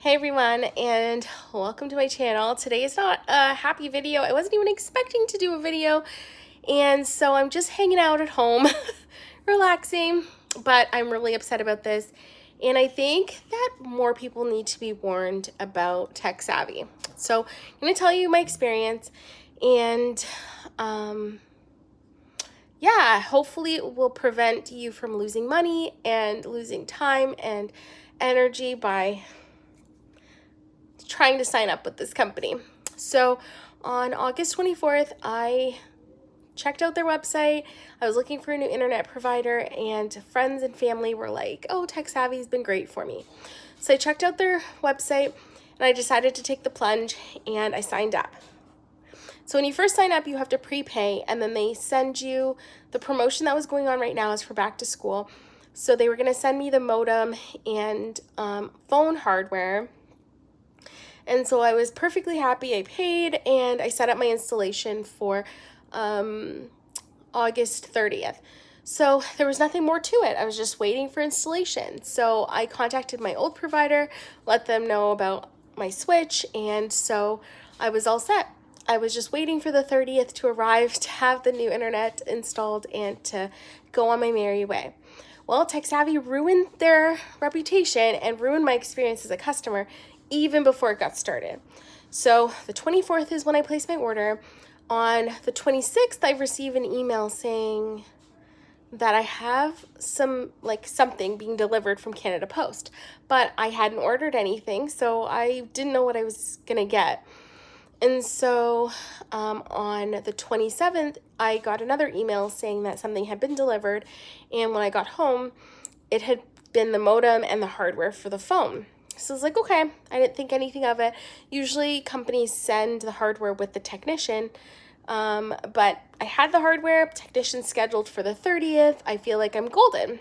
Hey everyone, and welcome to my channel. Today is not a happy video. I wasn't even expecting to do a video, and so I'm just hanging out at home, relaxing, but I'm really upset about this, and I think that more people need to be warned about Teksavvy. So I'm going to tell you my experience, and yeah, hopefully it will prevent you from losing money and losing time and energy by trying to sign up with this company. So on August 24th, I checked out their website. I was looking for a new internet provider, and friends and family were like, oh, Teksavvy's been great for me. So I checked out their website and I decided to take the plunge, and I signed up. So when you first sign up, you have to prepay, and then they send you the promotion that was going on right now is for back to school. So they were going to send me the modem and phone hardware. And so I was perfectly happy. I paid and I set up my installation for August 30th. So there was nothing more to it. I was just waiting for installation. So I contacted my old provider, let them know about my switch, and so I was all set. I was just waiting for the 30th to arrive to have the new internet installed and to go on my merry way. Well, Teksavvy ruined their reputation and ruined my experience as a customer even before it got started. So the 24th is when I placed my order. On the 26th, I received an email saying that I have something being delivered from Canada Post, but I hadn't ordered anything, so I didn't know what I was gonna get. And so on the 27th, I got another email saying that something had been delivered, and when I got home, it had been the modem and the hardware for the phone. So I was like, okay, I didn't think anything of it. Usually companies send the hardware with the technician, but I had the hardware, technician scheduled for the 30th. I feel like I'm golden.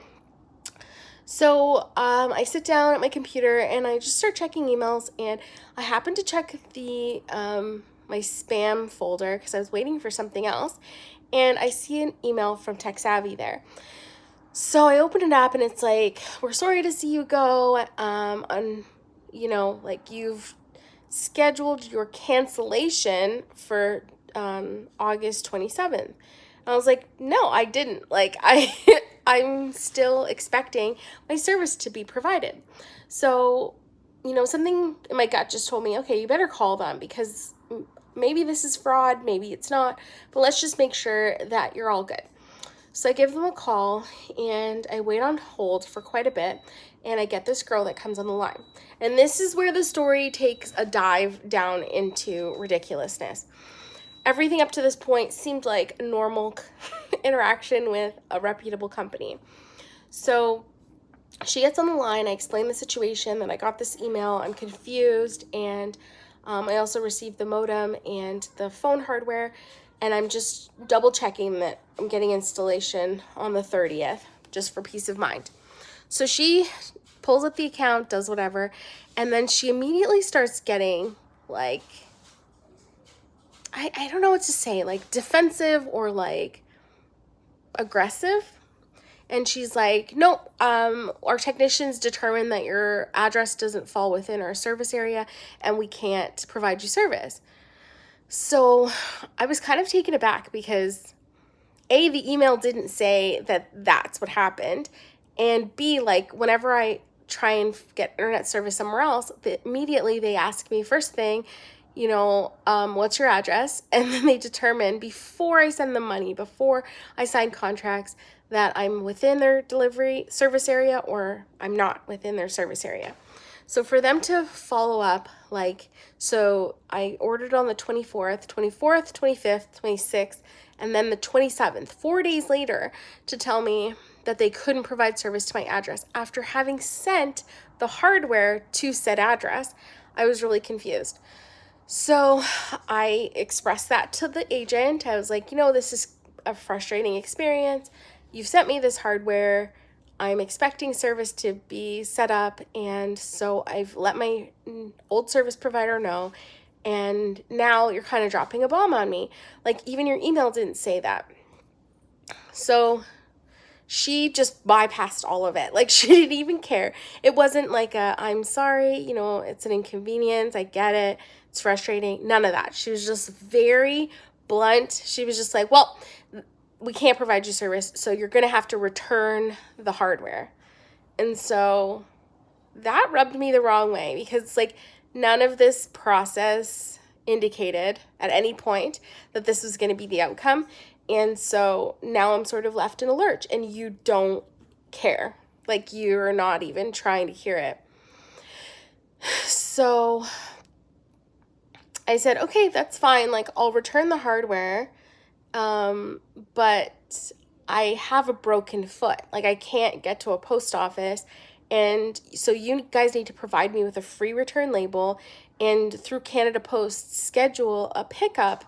So I sit down at my computer and I just start checking emails, and I happen to check the my spam folder because I was waiting for something else, and I see an email from Teksavvy there. So I open it up and it's like, we're sorry to see you go, you've scheduled your cancellation for August 27th. And I was like, no, I didn't. I'm still expecting my service to be provided. So, something in my gut just told me, okay, you better call them because maybe this is fraud, maybe it's not, but let's just make sure that you're all good. So I give them a call and I wait on hold for quite a bit, and I get this girl that comes on the line. And this is where the story takes a dive down into ridiculousness. Everything up to this point seemed like a normal interaction with a reputable company. So she gets on the line, I explain the situation, that I got this email, I'm confused, and I also received the modem and the phone hardware, and I'm just double checking that I'm getting installation on the 30th, just for peace of mind. So she pulls up the account, does whatever, and then she immediately starts getting I don't know what to say, defensive or aggressive. And she's like, nope, our technicians determined that your address doesn't fall within our service area and we can't provide you service. So I was kind of taken aback because A, the email didn't say that that's what happened, and B, whenever I try and get internet service somewhere else, immediately they ask me first thing, what's your address? And then they determine before I send them money, before I sign contracts, that I'm within their delivery service area or I'm not within their service area. So for them to follow up, so I ordered on the 24th, 25th, 26th, and then the 27th, 4 days later, to tell me that they couldn't provide service to my address after having sent the hardware to said address. I was really confused. So I expressed that to the agent. I was like, this is a frustrating experience. You've sent me this hardware. I'm expecting service to be set up, and so I've let my old service provider know, and now you're kind of dropping a bomb on me. Even your email didn't say that. So She just bypassed all of it. Like, she didn't even care. It wasn't like I'm sorry, it's an inconvenience. I get it. It's frustrating. None of that. She was just very blunt. She was just like, well, we can't provide you service, so you're going to have to return the hardware. And so that rubbed me the wrong way, because like none of this process indicated at any point that this was going to be the outcome. And so now I'm sort of left in a lurch, and you don't care. Like, you're not even trying to hear it. So I said, okay, that's fine. Like, I'll return the hardware. But I have a broken foot. Like, I can't get to a post office. And so you guys need to provide me with a free return label, and through Canada Post, schedule a pickup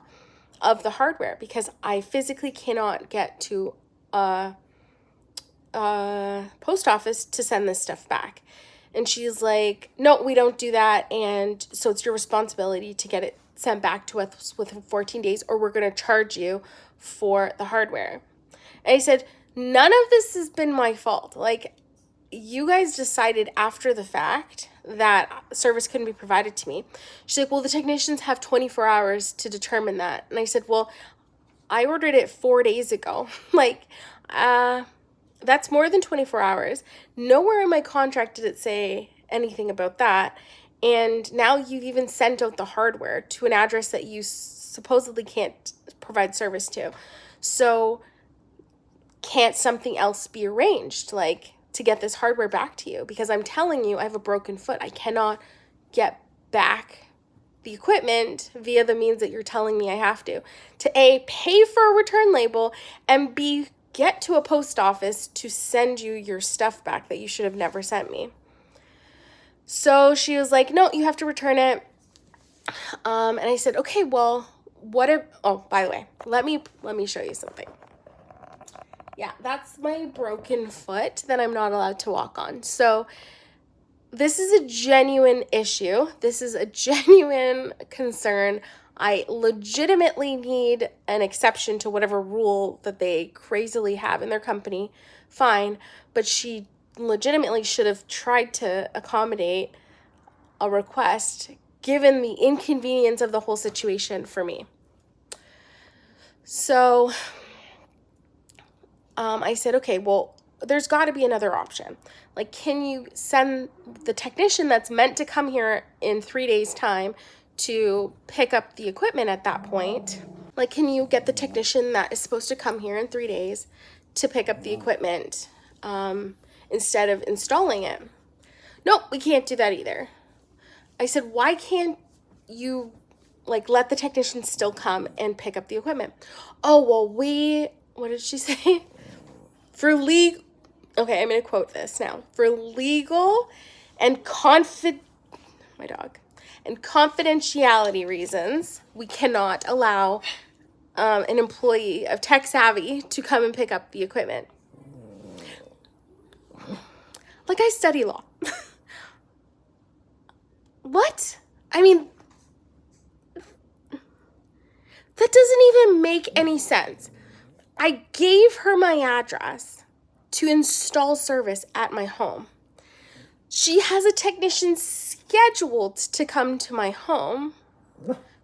of the hardware, because I physically cannot get to a post office to send this stuff back. And she's like, no, we don't do that. And so it's your responsibility to get it sent back to us within 14 days, or we're going to charge you for the hardware. And I said, none of this has been my fault. Like, you guys decided after the fact that service couldn't be provided to me. She's like, well, the technicians have 24 hours to determine that. And I said, well, I ordered it 4 days ago. Like, that's more than 24 hours. Nowhere in my contract did it say anything about that. And now you've even sent out the hardware to an address that you supposedly can't provide service to. So can't something else be arranged, like, to get this hardware back to you? Because I'm telling you, I have a broken foot. I cannot get back the equipment via the means that you're telling me I have to A, pay for a return label, and B, get to a post office to send you your stuff back that you should have never sent me. So she was like, no, you have to return it. And I said, okay, well, what if, oh, by the way, let me show you something. Yeah, that's my broken foot that I'm not allowed to walk on. So this is a genuine issue. This is a genuine concern. I legitimately need an exception to whatever rule that they crazily have in their company. Fine, but she legitimately should have tried to accommodate a request given the inconvenience of the whole situation for me. So I said, okay, well, there's got to be another option. Like, can you send the technician that's meant to come here in 3 days' time to pick up the equipment at that point? Like, can you get the technician that is supposed to come here in 3 days to pick up the equipment instead of installing it? Nope, we can't do that either. I said, why can't you, like, let the technician still come and pick up the equipment? Oh, well, what did she say? Okay, I'm going to quote this now. For legal and confidentiality reasons, we cannot allow an employee of Teksavvy to come and pick up the equipment. Like, I study law. What? I mean, that doesn't even make any sense. I gave her my address to install service at my home. She has a technician scheduled to come to my home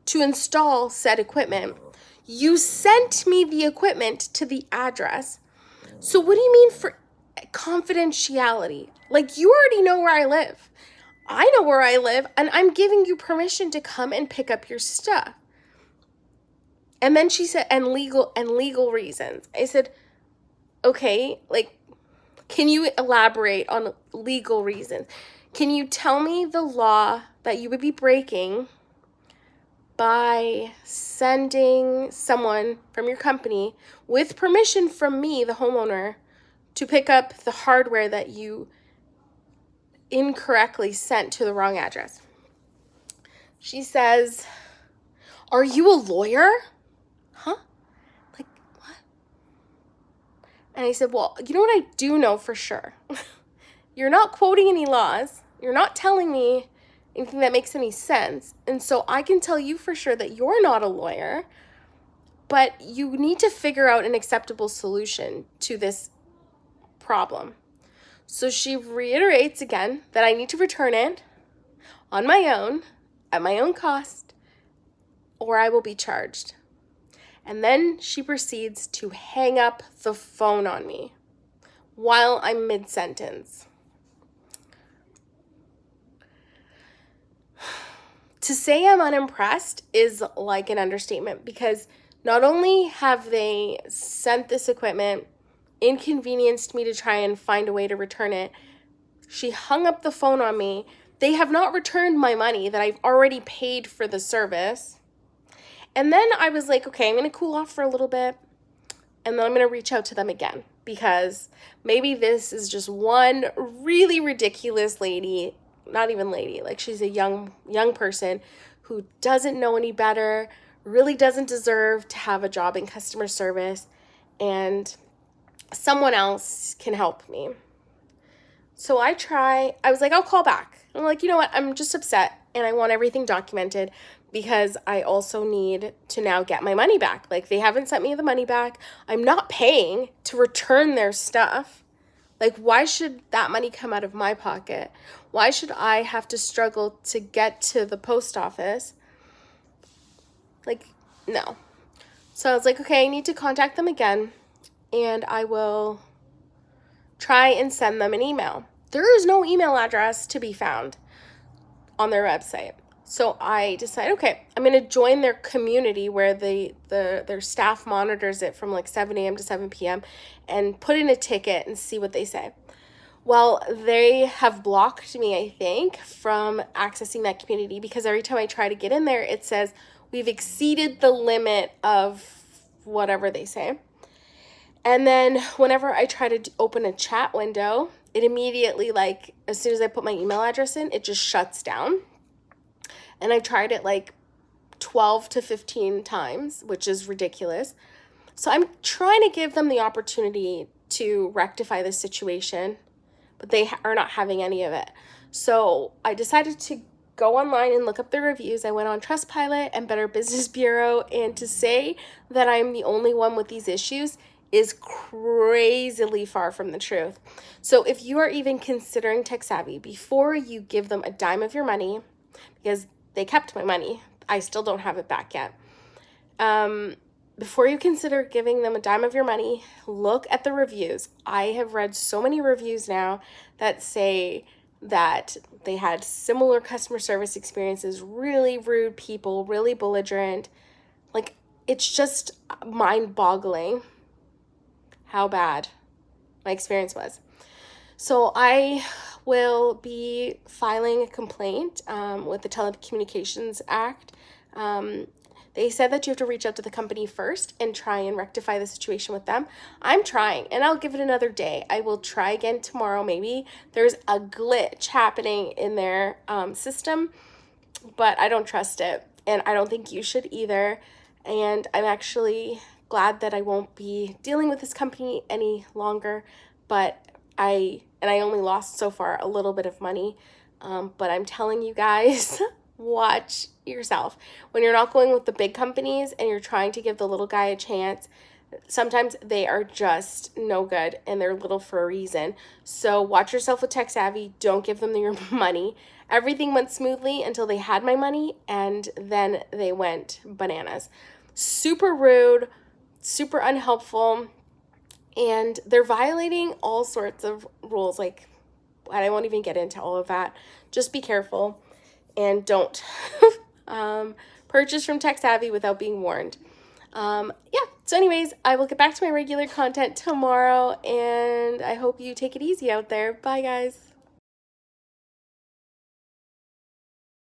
to install said equipment. You sent me the equipment to the address. So what do you mean for confidentiality? Like, you already know where I live. I know where I live, and I'm giving you permission to come and pick up your stuff. And then she said, and legal reasons. I said, okay, like, can you elaborate on legal reasons? Can you tell me the law that you would be breaking by sending someone from your company with permission from me, the homeowner, to pick up the hardware that you incorrectly sent to the wrong address? She says, are you a lawyer? Huh? Like, what? And I said, well, you know what I do know for sure? You're not quoting any laws. You're not telling me anything that makes any sense. And so I can tell you for sure that you're not a lawyer, but you need to figure out an acceptable solution to this problem. So she reiterates again that I need to return it on my own, at my own cost, or I will be charged. And then she proceeds to hang up the phone on me while I'm mid-sentence. To say I'm unimpressed is like an understatement, because not only have they sent this equipment, inconvenienced me to try and find a way to return it, she hung up the phone on me. They have not returned my money that I've already paid for the service. And then I was like, okay, I'm going to cool off for a little bit, and then I'm going to reach out to them again, because maybe this is just one really ridiculous lady, not even lady, like she's a young person who doesn't know any better, really doesn't deserve to have a job in customer service, and someone else can help me. So I was like, I'll call back. I'm like, you know what? I'm just upset and I want everything documented, because I also need to now get my money back. Like, they haven't sent me the money back. I'm not paying to return their stuff. Like, why should that money come out of my pocket? Why should I have to struggle to get to the post office? Like, no. So I was like, okay, I need to contact them again, and I will try and send them an email. There is no email address to be found on their website. So I decided, okay, I'm going to join their community where their staff monitors it from like 7 a.m. to 7 p.m. and put in a ticket and see what they say. Well, they have blocked me, I think, from accessing that community, because every time I try to get in there, it says we've exceeded the limit of whatever they say. And then whenever I try to open a chat window, it immediately, like, as soon as I put my email address in, it just shuts down. And I tried it like 12 to 15 times, which is ridiculous. So I'm trying to give them the opportunity to rectify this situation, but they are not having any of it. So I decided to go online and look up the reviews. I went on Trustpilot and Better Business Bureau, and to say that I'm the only one with these issues is crazily far from the truth. So if you are even considering Teksavvy, before you give them a dime of your money, because they kept my money, I still don't have it back yet. Before you consider giving them a dime of your money, look at the reviews. I have read so many reviews now that say that they had similar customer service experiences, really rude people, really belligerent. Like, it's just mind-boggling how bad my experience was. So I will be filing a complaint with the Telecommunications Act. They said that you have to reach out to the company first and try and rectify the situation with them. I'm trying, and I'll give it another day. I will try again tomorrow. Maybe there's a glitch happening in their system, but I don't trust it, and I don't think you should either. And I'm actually glad that I won't be dealing with this company any longer, but I only lost so far a little bit of money, but I'm telling you guys, watch yourself. When you're not going with the big companies and you're trying to give the little guy a chance, sometimes they are just no good, and they're little for a reason. So watch yourself with Teksavvy. Don't give them your money. Everything went smoothly until they had my money, and then they went bananas. Super rude, super unhelpful, and they're violating all sorts of rules. Like, I won't even get into all of that. Just be careful and don't purchase from Teksavvy without being warned. Yeah, so anyways, I will get back to my regular content tomorrow, and I hope you take it easy out there. Bye, guys.